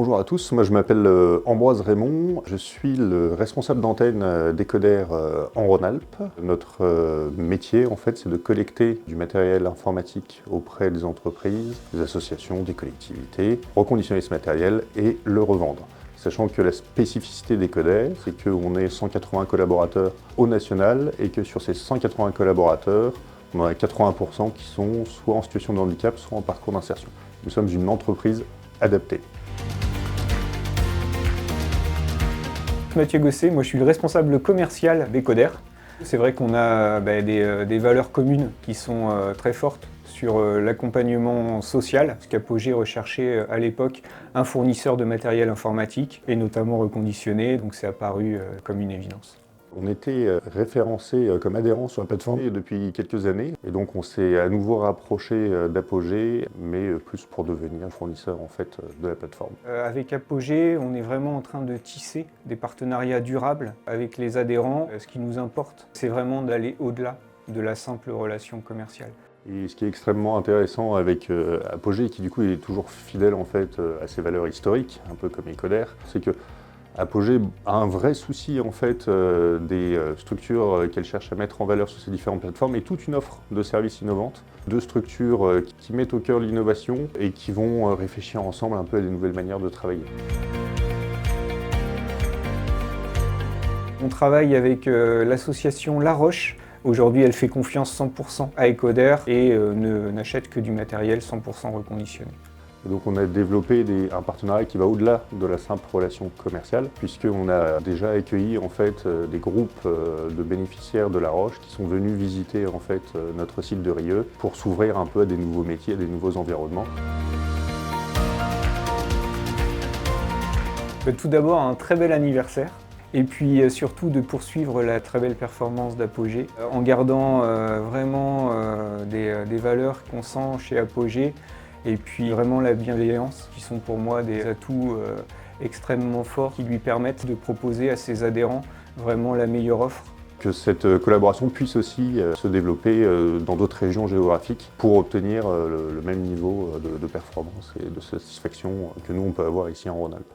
Bonjour à tous, moi je m'appelle Ambroise Raymond, je suis le responsable d'antenne d'Ecoder en Rhône-Alpes. Notre métier en fait c'est de collecter du matériel informatique auprès des entreprises, des associations, des collectivités, reconditionner ce matériel et le revendre. Sachant que la spécificité d'Ecoder, c'est qu'on est 180 collaborateurs au national et que sur ces 180 collaborateurs, on en a 80% qui sont soit en situation de handicap, soit en parcours d'insertion. Nous sommes une entreprise adaptée. Mathieu Gosset, moi je suis le responsable commercial d'Ecoder. C'est vrai qu'on a des valeurs communes qui sont très fortes sur l'accompagnement social, parce qu'Apogée recherchait à l'époque un fournisseur de matériel informatique et notamment reconditionné, donc c'est apparu comme une évidence. On était référencé comme adhérent sur la plateforme depuis quelques années et donc on s'est à nouveau rapproché d'Apogée, mais plus pour devenir fournisseur en fait de la plateforme. Avec Apogée, on est vraiment en train de tisser des partenariats durables avec les adhérents. Ce qui nous importe, c'est vraiment d'aller au-delà de la simple relation commerciale. Et ce qui est extrêmement intéressant avec Apogée, qui du coup est toujours fidèle en fait à ses valeurs historiques, un peu comme Ecoder, c'est que Apogée a un vrai souci en fait des structures qu'elle cherche à mettre en valeur sur ces différentes plateformes et toute une offre de services innovantes, de structures qui mettent au cœur l'innovation et qui vont réfléchir ensemble un peu à des nouvelles manières de travailler. On travaille avec l'association La Roche. Aujourd'hui, elle fait confiance 100% à Ecoder et n'achète que du matériel 100% reconditionné. Donc on a développé un partenariat qui va au-delà de la simple relation commerciale, puisqu'on a déjà accueilli en fait des groupes de bénéficiaires de La Roche qui sont venus visiter en fait notre site de Rieux pour s'ouvrir un peu à des nouveaux métiers, à des nouveaux environnements. Tout d'abord, un très bel anniversaire. Et puis surtout de poursuivre la très belle performance d'Apogée en gardant vraiment des valeurs qu'on sent chez Apogée et puis vraiment la bienveillance qui sont pour moi des atouts extrêmement forts qui lui permettent de proposer à ses adhérents vraiment la meilleure offre. Que cette collaboration puisse aussi se développer dans d'autres régions géographiques pour obtenir le même niveau de performance et de satisfaction que nous on peut avoir ici en Rhône-Alpes.